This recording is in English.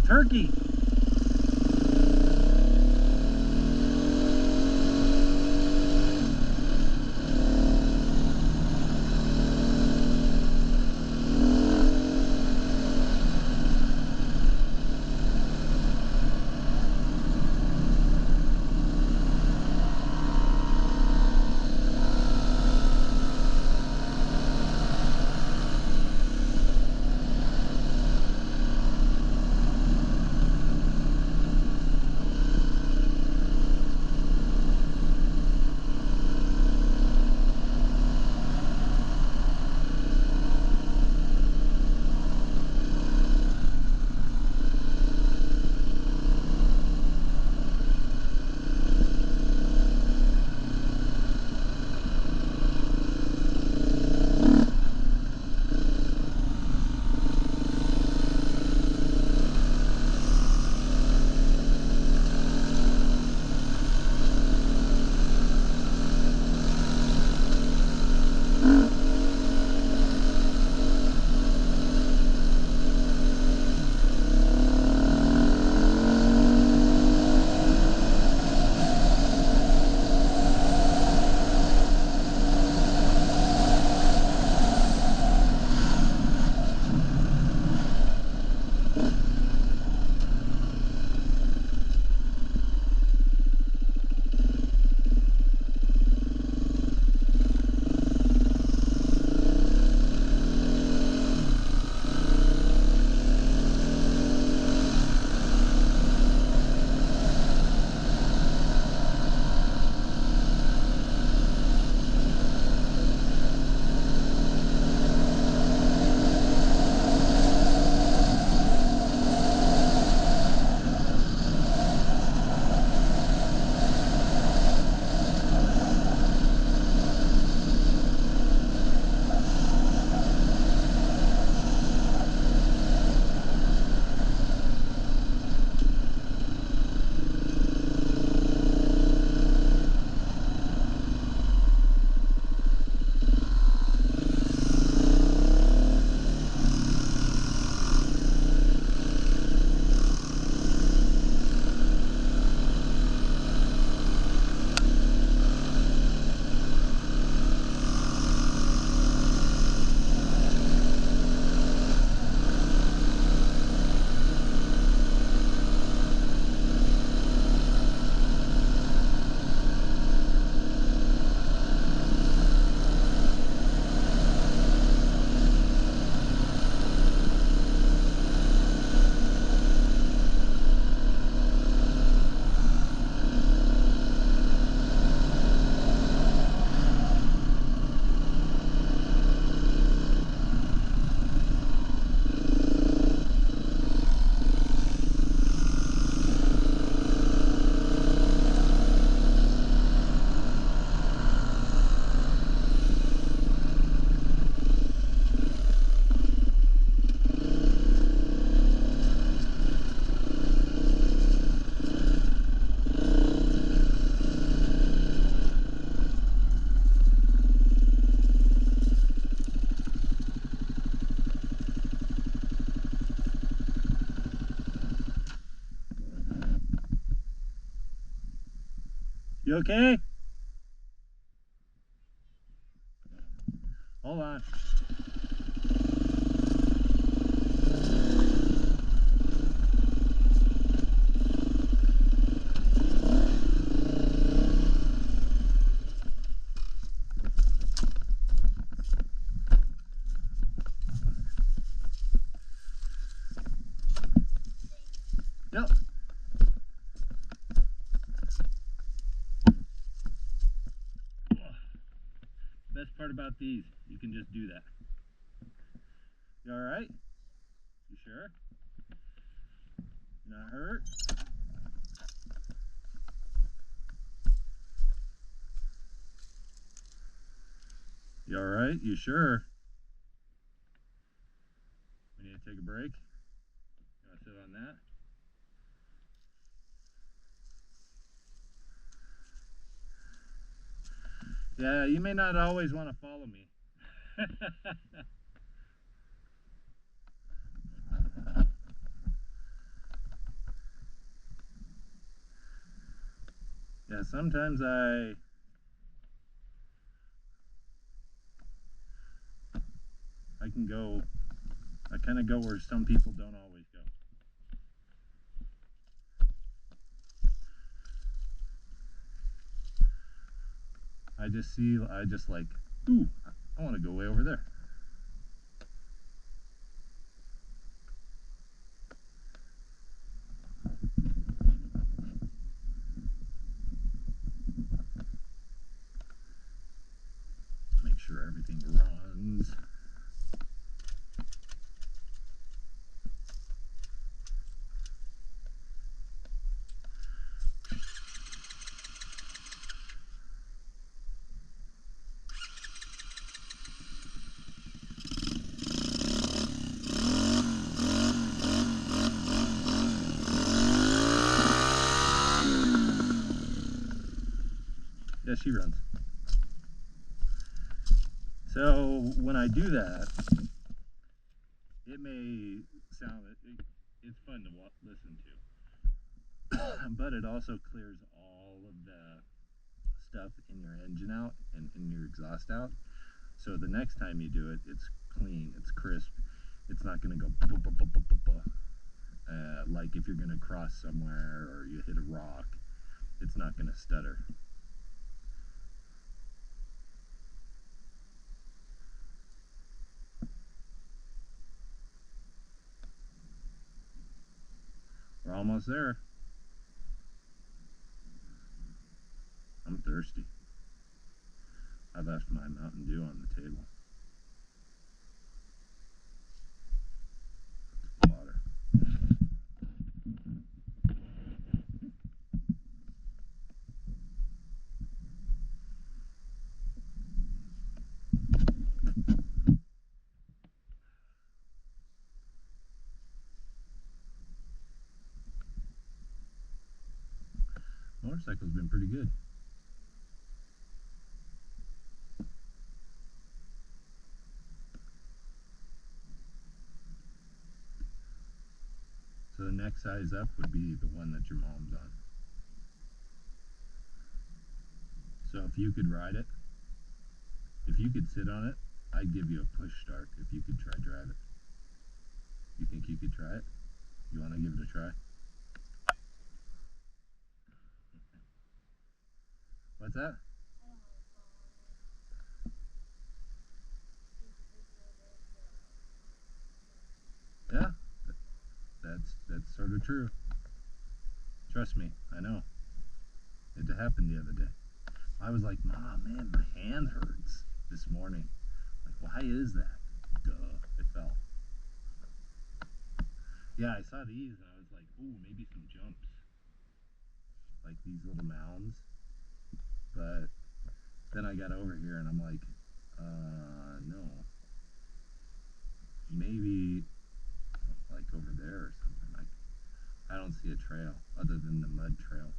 turkey. You okay? Hold on. Yep. Best part about these, you can just do that. You alright? You sure? You're not hurt? You alright? You sure? We need to take a break? You want to sit on that? Yeah, you may not always want to follow me. Yeah, sometimes I can go, I kind of go where some people don't always go. I just like, ooh, I want to go way over there. Make sure everything runs. Yeah, she runs. So when I do that, it may sound, it's fun to listen to, but it also clears all of the stuff in your engine out and in your exhaust out. So the next time you do it, it's clean, it's crisp. It's not going to go like if you're going to cross somewhere or you hit a rock, it's not going to stutter. We're almost there. I'm thirsty. I left my Mountain Dew on the table. Water. Motorcycle's been pretty good. So the next size up would be the one that your mom's on. So if you could ride it, if you could sit on it, I'd give you a push start if you could try drive it. You think you could try it? You want to give it a try? What's that? Yeah, that's sort of true. Trust me, I know. It happened the other day. I was like, Mom, man, my hand hurts this morning. Like, why is that? Duh, it fell. Yeah, I saw these and I was like, ooh, maybe some jumps. Like these little mounds. But then I got over here and I'm like, no. Maybe like over there or something. I don't see a trail other than the mud trail.